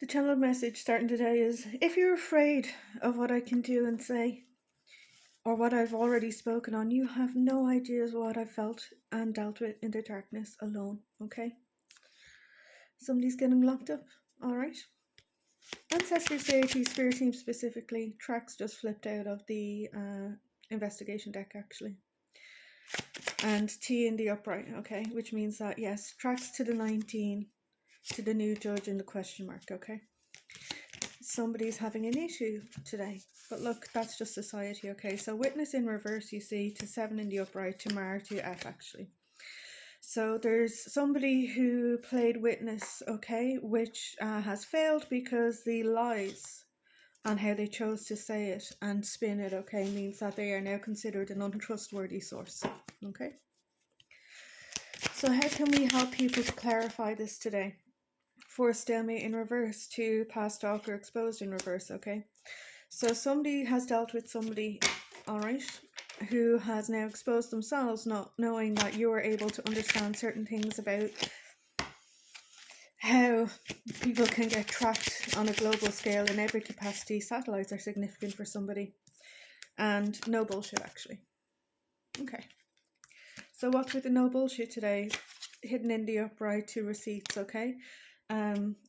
The channel message starting today is, if you're afraid of what I can do and say, or what I've already spoken on, you have no idea what I've felt and dealt with in the darkness alone, okay? Somebody's getting locked up, alright? Ancestors, deity, spirit team specifically, tracks just flipped out of the investigation deck actually. And T in the upright, okay? Which means that, yes, tracks to the 19, to the new judge in the question mark, okay? Somebody's having an issue today, but look, that's just society, okay? So witness in reverse, you see, to 7 in the upright, to Mar to F actually. So there's somebody who played witness, okay, which has failed because the lies and how they chose to say it and spin it, okay, means that they are now considered an untrustworthy source, okay? So how can we help people to clarify this today? For stalemate in reverse, to past talk or exposed in reverse, okay? So somebody has dealt with somebody, alright, who has now exposed themselves, not knowing that you are able to understand certain things about how people can get tracked on a global scale in every capacity. Satellites are significant for somebody. And no bullshit, actually. Okay. So what's with the no bullshit today? Hidden in the upright to receipts, okay?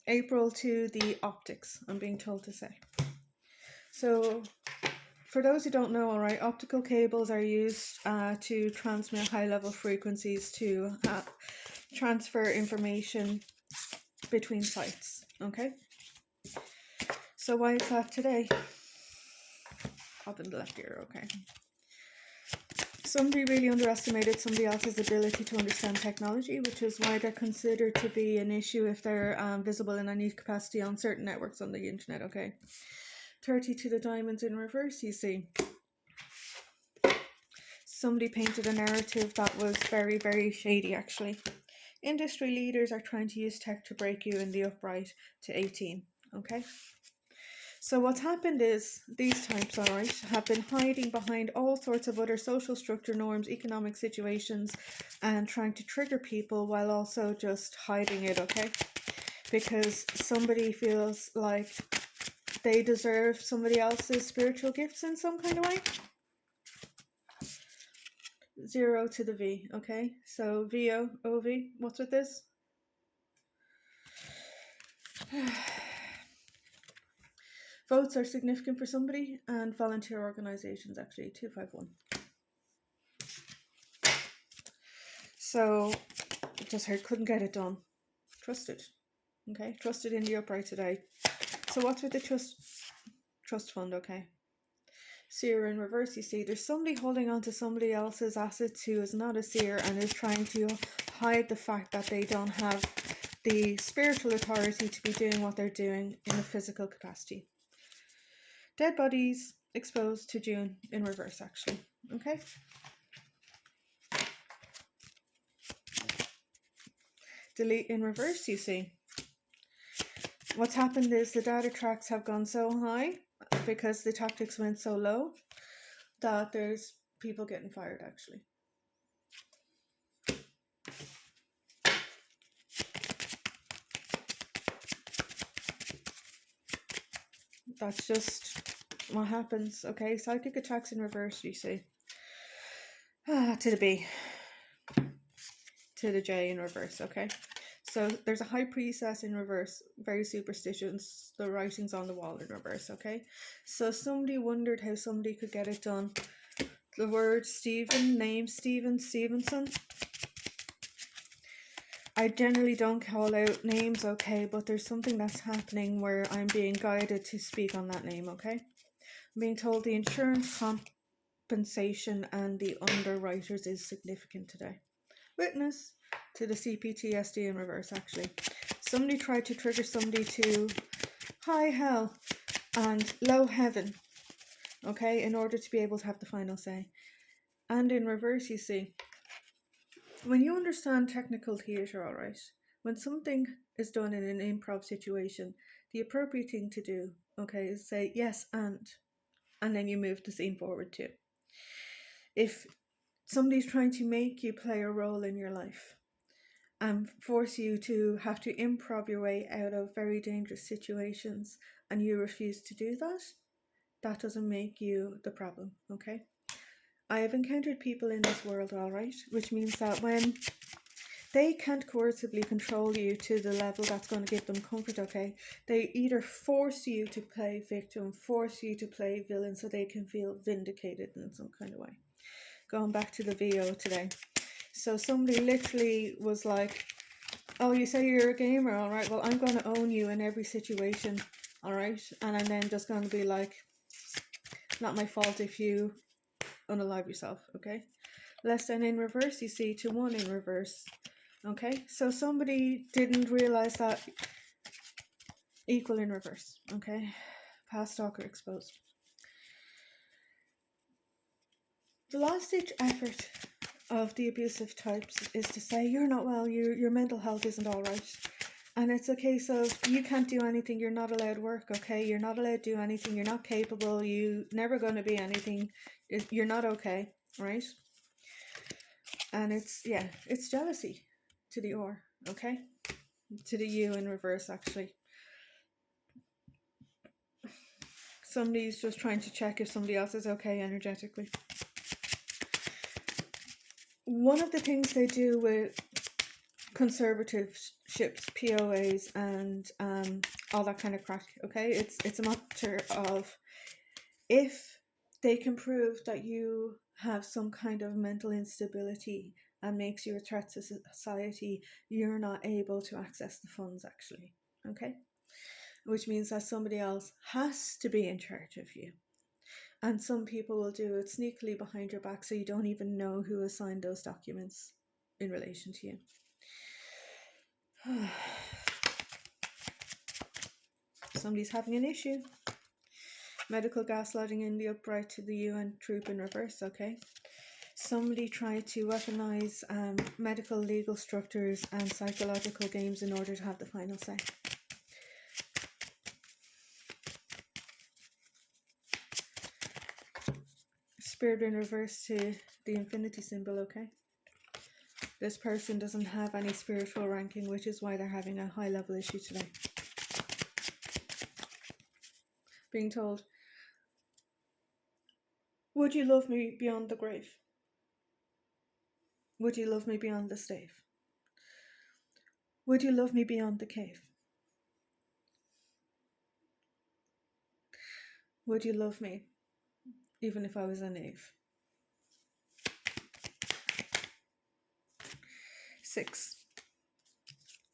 April to the optics, I'm being told to say. So for those who don't know, all right, optical cables are used to transmit high-level frequencies to transfer information between sites, okay? So why is that today? Up in the left ear, okay. Somebody really underestimated somebody else's ability to understand technology, which is why they're considered to be an issue if they're visible in any capacity on certain networks on the internet, okay? 30 to the diamonds in reverse, you see. Somebody painted a narrative that was very, very shady, actually. Industry leaders are trying to use tech to break you in the upright to 18, okay? So what's happened is these types, alright, have been hiding behind all sorts of other social structure norms, economic situations, and trying to trigger people while also just hiding it, okay? Because somebody feels like they deserve somebody else's spiritual gifts in some kind of way. 0 to the V, okay? So VO, OV, what's with this? Votes are significant for somebody, and volunteer organizations actually, 251. So, just heard couldn't get it done. Trusted, okay? Trusted in the upright today. So what's with the trust fund, okay? Seer in reverse, you see, there's somebody holding on to somebody else's assets who is not a seer and is trying to hide the fact that they don't have the spiritual authority to be doing what they're doing in a physical capacity. Dead bodies exposed to June in reverse, actually, okay? Delete in reverse, you see. What's happened is the data tracks have gone so high because the tactics went so low that there's people getting fired, actually. That's just what happens, okay? Psychic attacks in reverse, you see. To the B. To the J in reverse, okay? So there's a high priestess in reverse, very superstitious, the writing's on the wall in reverse, okay? So somebody wondered how somebody could get it done. The word Stephen, name Stevenson. I generally don't call out names, okay, but there's something that's happening where I'm being guided to speak on that name, okay? I'm being told the insurance compensation and the underwriters is significant today. Witness to the CPTSD in reverse, actually. Somebody tried to trigger somebody to high hell and low heaven, okay, in order to be able to have the final say. And in reverse, you see, when you understand technical theatre, alright, when something is done in an improv situation, the appropriate thing to do, okay, is say yes and then you move the scene forward too. If somebody's trying to make you play a role in your life, and force you to have to improv your way out of very dangerous situations, and you refuse to do that, that doesn't make you the problem, okay? I have encountered people in this world, all right, which means that when they can't coercively control you to the level that's going to give them comfort, okay? They either force you to play victim, force you to play villain so they can feel vindicated in some kind of way. Going back to the VO today. So somebody literally was like, oh, you say you're a gamer, all right, well, I'm going to own you in every situation, all right? And I'm then just going to be like, not my fault if you unalive yourself, okay? Less than in reverse, you see, to one in reverse. Okay, so somebody didn't realize that equal in reverse. Okay, past stalker exposed. The last ditch effort of the abusive types is to say you're not well, your mental health isn't all right. And it's a case of you can't do anything, you're not allowed work, okay? You're not allowed to do anything, you're not capable, you're never going to be anything, you're not okay, right? And it's jealousy to the or, okay? To the U in reverse, actually. Somebody's just trying to check if somebody else is okay energetically. One of the things they do with conservatorships, POAs, and all that kind of crack, okay, it's a matter of if they can prove that you have some kind of mental instability and makes you a threat to society, you're not able to access the funds, actually, okay? Which means that somebody else has to be in charge of you. And some people will do it sneakily behind your back so you don't even know who has signed those documents in relation to you. Somebody's having an issue. Medical gaslighting in the upright to the UN troop in reverse, okay? Somebody tried to weaponize medical legal structures and psychological games in order to have the final say. Spirit in reverse to the infinity symbol, okay? This person doesn't have any spiritual ranking, which is why they're having a high level issue today. Being told, would you love me beyond the grave? Would you love me beyond the stave? Would you love me beyond the cave? Would you love me even if I was a knave? 6.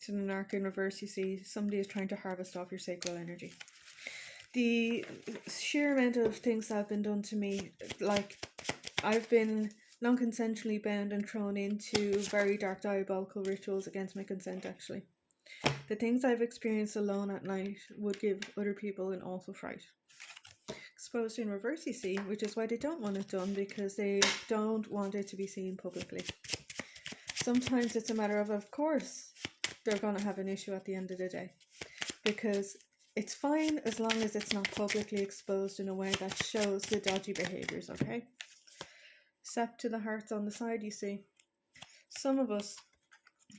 To the narc in reverse, you see somebody is trying to harvest off your sacral energy. The sheer amount of things that have been done to me, like I've been non-consensually bound and thrown into very dark diabolical rituals against my consent, actually. The things I've experienced alone at night would give other people an awful fright. Exposed in reverse, you see, which is why they don't want it done, because they don't want it to be seen publicly. Sometimes it's a matter of course, they're going to have an issue at the end of the day, because it's fine as long as it's not publicly exposed in a way that shows the dodgy behaviours, okay? Step to the hearts on the side, you see. Some of us,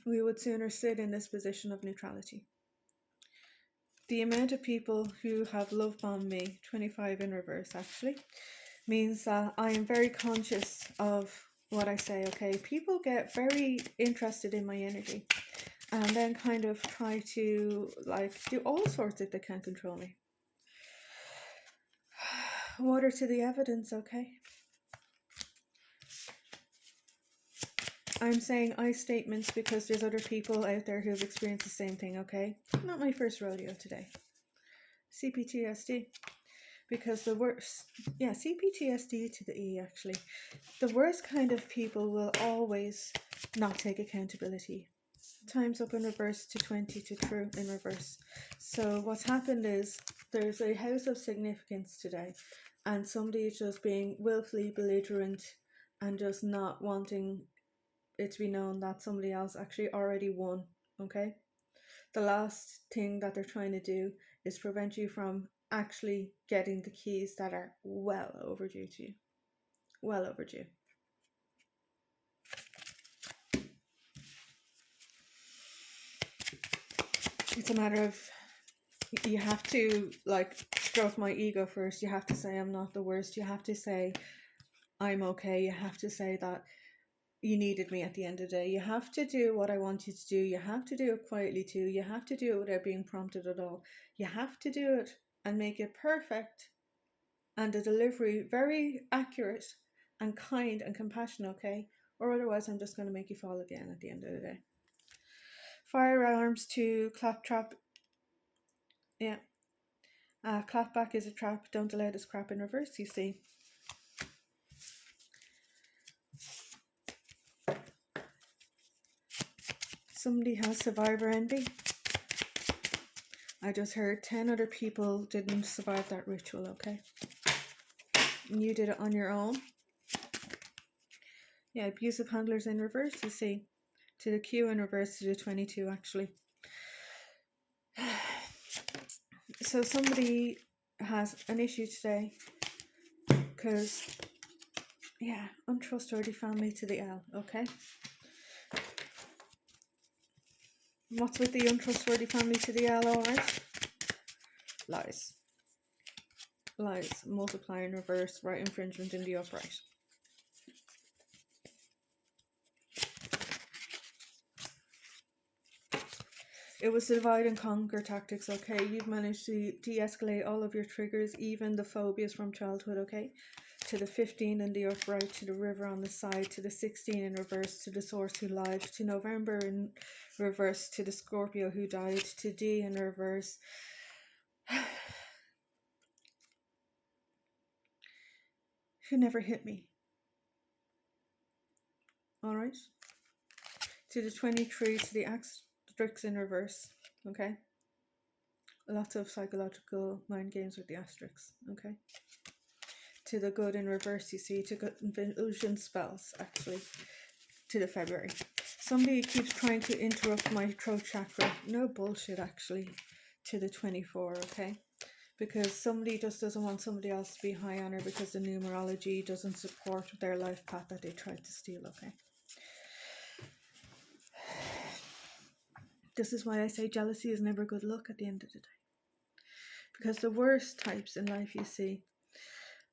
we would sooner sit in this position of neutrality. The amount of people who have love bombed me, 25 in reverse actually, means that I am very conscious of what I say, okay? People get very interested in my energy and then kind of try to like do all sorts if they can't control me. Water to the evidence, okay? I'm saying I statements because there's other people out there who have experienced the same thing, okay? Not my first rodeo today. CPTSD. Because the worst, CPTSD to the E actually. The worst kind of people will always not take accountability. Time's up in reverse to 20 to true in reverse. So what's happened is there's a house of significance today and somebody is just being willfully belligerent and just not wanting it to be known that somebody else actually already won, okay? The last thing that they're trying to do is prevent you from actually getting the keys that are well overdue to you. Well overdue. It's a matter of, you have to like stroke my ego first. You have to say I'm not the worst. You have to say I'm okay. You have to say that you needed me at the end of the day. You have to do what I want you to do. You have to do it quietly too. You have to do it without being prompted at all. You have to do it and make it perfect and the delivery very accurate and kind and compassionate, okay? Or otherwise I'm just going to make you fall again at the end of the day. Firearms to claptrap. Yeah. Clapback is a trap. Don't allow this crap in reverse, you see. Somebody has survivor envy. I just heard 10 other people didn't survive that ritual, okay? And you did it on your own. Yeah, abusive handlers in reverse, you see. To the Q in reverse, to the 22 actually. So somebody has an issue today because, yeah, untrustworthy family to the L, okay? What's with the untrustworthy family to the L, alright? Lies. Lies. Multiply in reverse, right infringement in the upright. It was the divide and conquer tactics, okay? You've managed to de-escalate all of your triggers, even the phobias from childhood, okay? To the 15 in the upright, to the river on the side, to the 16 in reverse, to the source who lied, to November in reverse, to the Scorpio who died, to D in reverse. Who never hit me. Alright? To the 23, to the asterisk in reverse, okay? Lots of psychological mind games with the asterisks, okay? To the good in reverse, you see, to good illusion spells, actually, to the February. Somebody keeps trying to interrupt my throat chakra. No bullshit, actually, to the 24, okay? Because somebody just doesn't want somebody else to be high on her because the numerology doesn't support their life path that they tried to steal, okay? This is why I say jealousy is never good luck at the end of the day. Because the worst types in life, you see,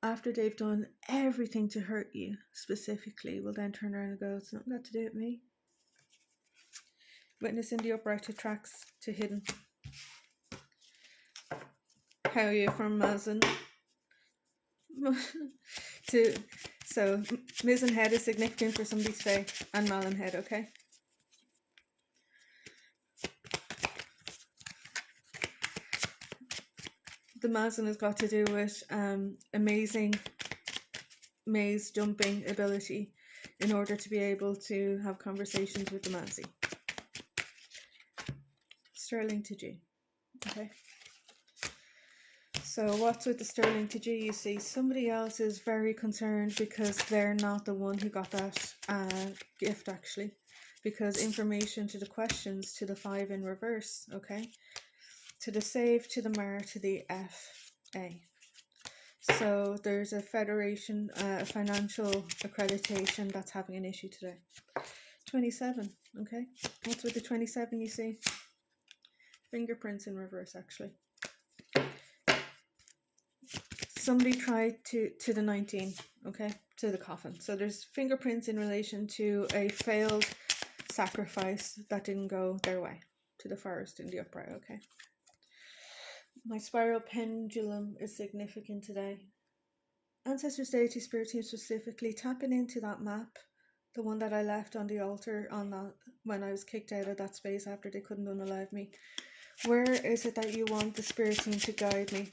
after they've done everything to hurt you specifically, will then turn around and go, it's nothing got to do with me. Witness in the upright attracts to hidden. How are you from Mazen? So Mizzen head is significant for somebody today, and Malin head, okay? The Mazen has got to do with amazing maze jumping ability in order to be able to have conversations with the Mazi. Sterling to G, okay? So what's with the Sterling to G? You see, somebody else is very concerned because they're not the one who got that gift, actually. Because information to the questions, to the 5 in reverse, okay? To the save, to the mar, to the FA. So there's a federation, financial accreditation that's having an issue today. 27, okay? What's with the 27, you see? Fingerprints in reverse, actually. Somebody tried to the 19, okay, to the coffin. So there's fingerprints in relation to a failed sacrifice that didn't go their way, to the forest in the upright, okay. My spiral pendulum is significant today. Ancestors, deity, spirit team specifically, tapping into that map, the one that I left on the altar on that when I was kicked out of that space after they couldn't unalive me. Where is it that you want the spirit team to guide me?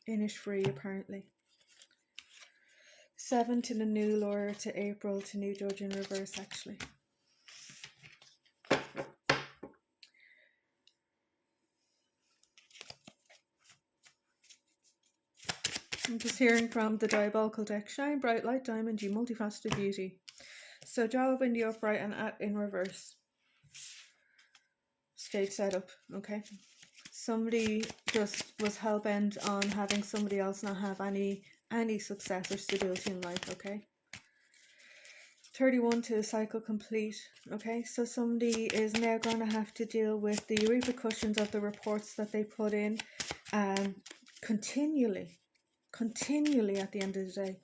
Innisfree, apparently. 7 to the new lawyer, to April, to new judge in reverse, actually. I'm just hearing from the diabolical deck. Shine bright light diamond, you multifaceted beauty. So Job in the upright and at in reverse. Stage setup, okay? Somebody just was hell-bent on having somebody else not have any success or stability in life, okay? 31 to cycle complete. Okay, so somebody is now going to have to deal with the repercussions of the reports that they put in continually at the end of the day.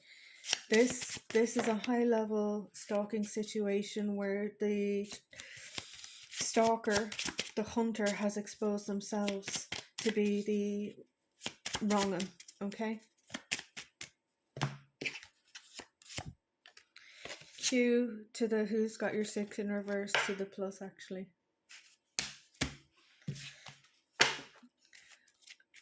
This is a high level stalking situation where the stalker, the hunter, has exposed themselves to be the wrong one. Okay. Q to the who's got your 6 in reverse to the plus, actually.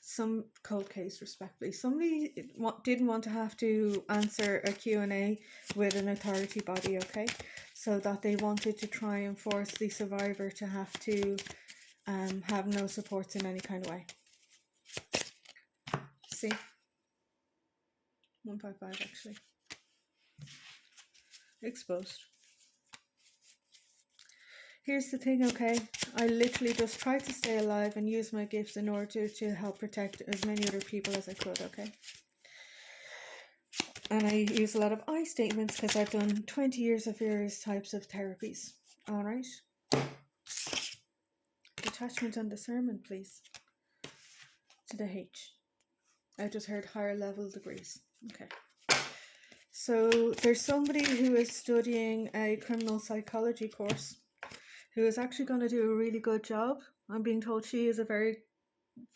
Some cold case, respectfully. Somebody didn't want to have to answer a Q&A with an authority body, okay? So that they wanted to try and force the survivor to have to have no supports in any kind of way. See? 155, actually. Exposed. Here's the thing, okay? I literally just tried to stay alive and use my gifts in order to help protect as many other people as I could, okay? And I use a lot of I statements because I've done 20 years of various types of therapies. Alright? Detachment and discernment, please. To the H. I just heard higher level degrees. Okay. So there's somebody who is studying a criminal psychology course who is actually going to do a really good job. I'm being told she is a very,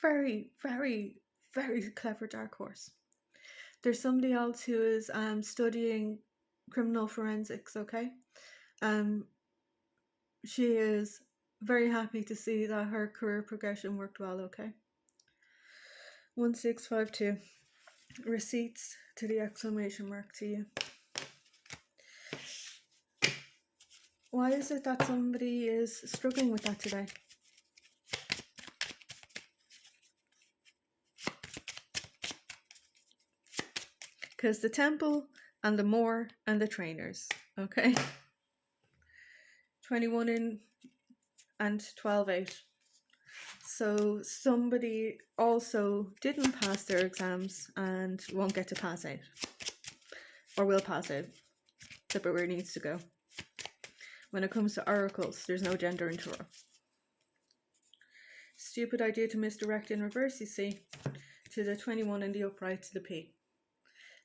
very, very, very clever dark horse. There's somebody else who is studying criminal forensics, okay? She is very happy to see that her career progression worked well, okay? 1652. Receipts to the exclamation mark to you. Why is it that somebody is struggling with that today? Because the temple and the more and the trainers, okay? 21 in and 12 out. So somebody also didn't pass their exams and won't get to pass out. Or will pass out. Except where it needs to go. When it comes to oracles, there's no gender in Torah. Stupid idea to misdirect in reverse, you see. To the 21 in the upright to the P.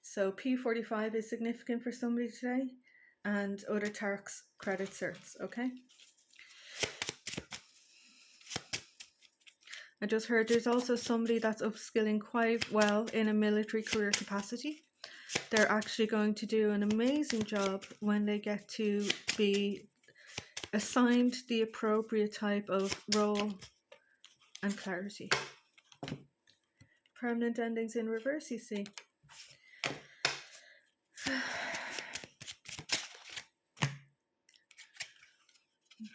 So P45 is significant for somebody today. And other Tarks credit certs, okay? I just heard there's also somebody that's upskilling quite well in a military career capacity. They're actually going to do an amazing job when they get to be assigned the appropriate type of role and clarity. Permanent endings in reverse, you see.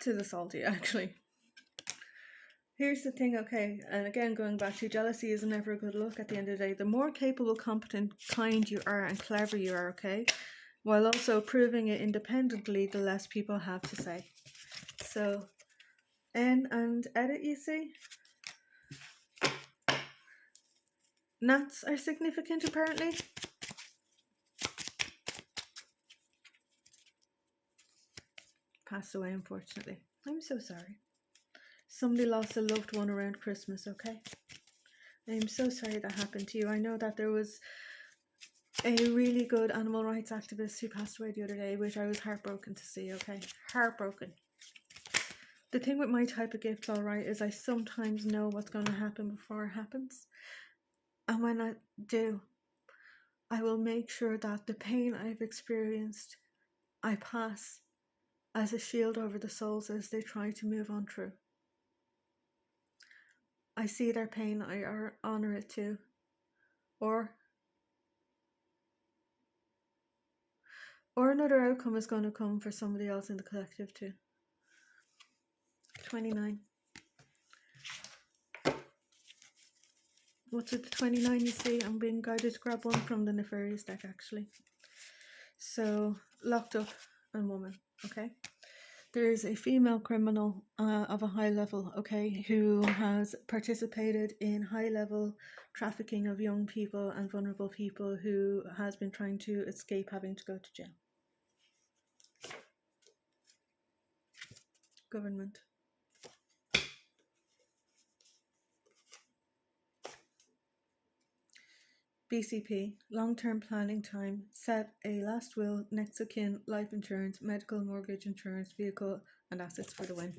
To the salty, actually. Here's the thing, okay, and again, going back to jealousy is never a good look at the end of the day. The more capable, competent, kind you are and clever you are, okay, while also proving it independently, the less people have to say. So, N and edit, you see. Nats are significant, apparently. Passed away, unfortunately. I'm so sorry. Somebody lost a loved one around Christmas, okay? I'm so sorry that happened to you. I know that there was a really good animal rights activist who passed away the other day, which I was heartbroken to see, okay? Heartbroken. The thing with my type of gifts, alright, is I sometimes know what's going to happen before it happens. And when I do, I will make sure that the pain I've experienced, I pass as a shield over the souls as they try to move on through. I see their pain, I honour it too. Or another outcome is going to come for somebody else in the collective too. 29. What's with the 29 you see? I'm being guided to grab one from the nefarious deck actually. So, locked up and woman, okay? There is a female criminal of a high level, okay, who has participated in high level trafficking of young people and vulnerable people who has been trying to escape having to go to jail. government. BCP, long-term planning time, set a last will, next of kin, life insurance, medical, mortgage insurance, vehicle, and assets for the win.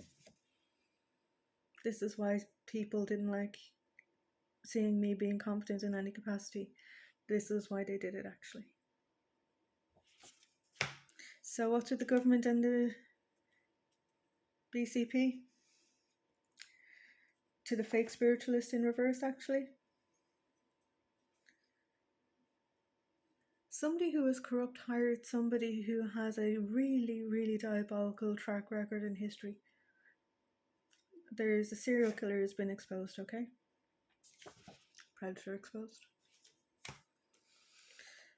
This is why people didn't like seeing me being competent in any capacity. This is why they did it, actually. So what's with the government and the BCP? To the fake spiritualist in reverse, actually. Somebody who is corrupt hired somebody who has a really, really diabolical track record in history. There's a serial killer who's been exposed, okay? Predator exposed.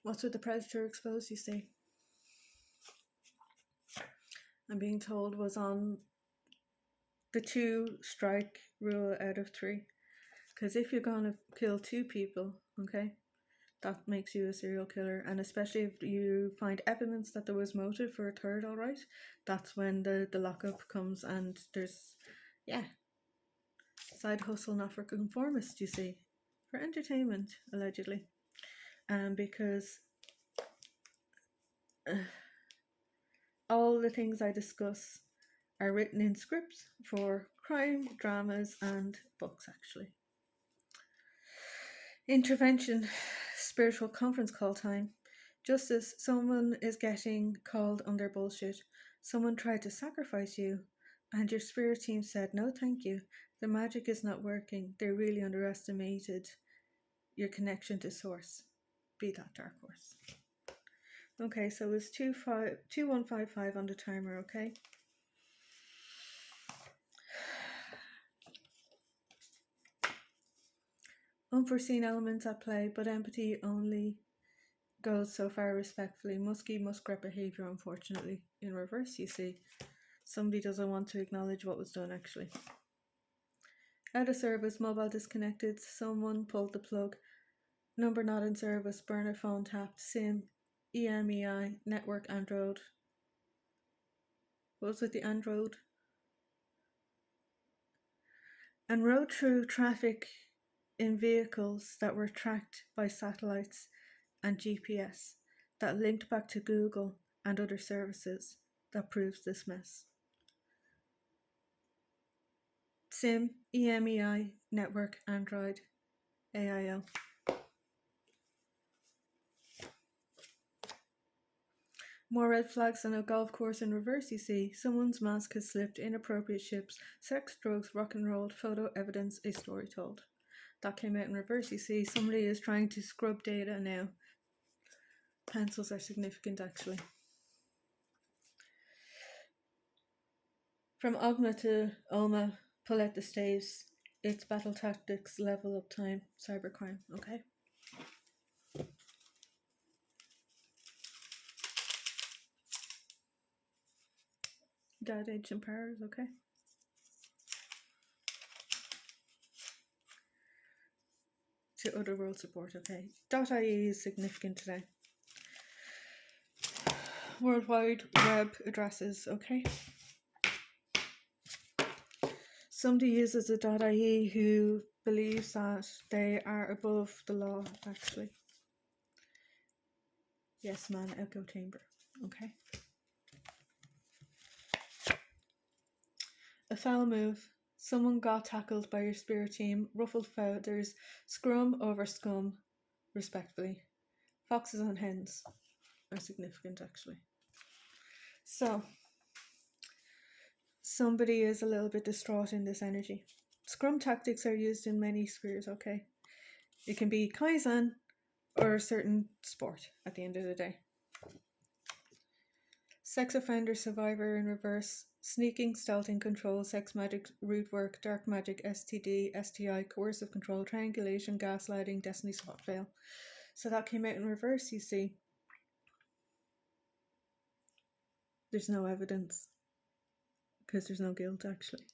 What's with the predator exposed, you see? I'm being told was on the 2 strike rule out of 3. Because if you're going to kill 2 people, okay, that makes you a serial killer. And especially if you find evidence that there was motive for a third, all right, that's when the lockup comes. And there's, yeah, side hustle not for conformists, you see, for entertainment, allegedly. Because all the things I discuss are written in scripts for crime, dramas, and books, actually. Intervention, spiritual conference call time. Justice, someone is getting called on their bullshit. Someone tried to sacrifice you, and your spirit team said, no, thank you. The magic is not working. They really underestimated your connection to source. Be that dark horse. Okay, so it's 2155 on the timer, okay? Unforeseen elements at play, but empathy only goes so far respectfully. Musky muskrat behaviour, unfortunately. In reverse, you see. Somebody doesn't want to acknowledge what was done, actually. Out of service, mobile disconnected, someone pulled the plug. Number not in service, burner phone tapped, SIM, EMEI, network Android. What was with the Android? And rode through traffic in vehicles that were tracked by satellites and GPS that linked back to Google and other services that proves this mess. SIM, EMEI, network, Android, AIO. More red flags on a golf course in reverse, you see. Someone's mask has slipped, inappropriate ships, sex, drugs, rock and roll, photo evidence, a story told. That came out in reverse, you see. Somebody is trying to scrub data now. Pencils are significant, actually. From Ogma to Oma, pull out the staves. It's battle tactics, level up time, cybercrime, okay? Dad, ancient powers, okay? To other world support, okay? .ie is significant today. World Wide Web addresses, okay? Somebody uses a .ie who believes that they are above the law, actually. Yes, man, echo chamber, okay? A foul move. Someone got tackled by your spirit team, ruffled feathers, scrum over scum, respectfully. Foxes and hens are significant, actually. So, somebody is a little bit distraught in this energy. Scrum tactics are used in many spheres, okay? It can be Kaizen or a certain sport at the end of the day. Sex offender survivor in reverse, sneaking, stealthing, control, sex magic, root work, dark magic, STD, STI, coercive control, triangulation, gaslighting, destiny swap fail. So that came out in reverse, you see. There's no evidence because there's no guilt, actually.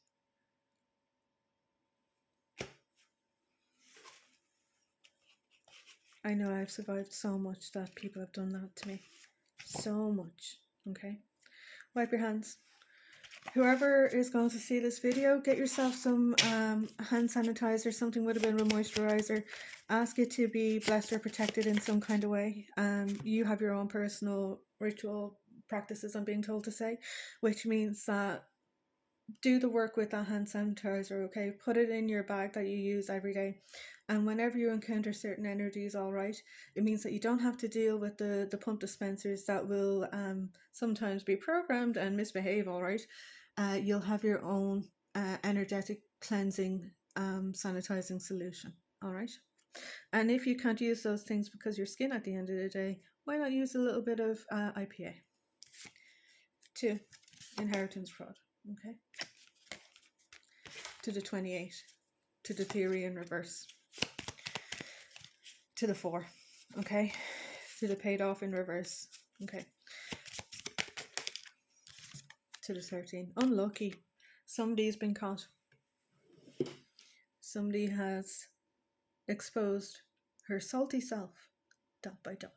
I know I've survived so much that people have done that to me. So much, okay? Wipe your hands. whoever is going to see this video, get yourself some hand sanitizer, something with a bit of a moisturizer. Ask it to be blessed or protected in some kind of way. You have your own personal ritual practices, I'm being told to say, which means that do the work with that hand sanitizer, okay? Put it in your bag that you use every day. And whenever you encounter certain energies, all right, it means that you don't have to deal with the pump dispensers that will sometimes be programmed and misbehave, all right? You'll have your own energetic cleansing, sanitizing solution, all right? And if you can't use those things because your skin at the end of the day, why not use a little bit of IPA? 2, inheritance fraud, okay? To the 28, to the theory in reverse, to the 4, okay, to the paid off in reverse, okay, to the 13, unlucky, somebody's been caught, somebody has exposed her salty self, dot by dot.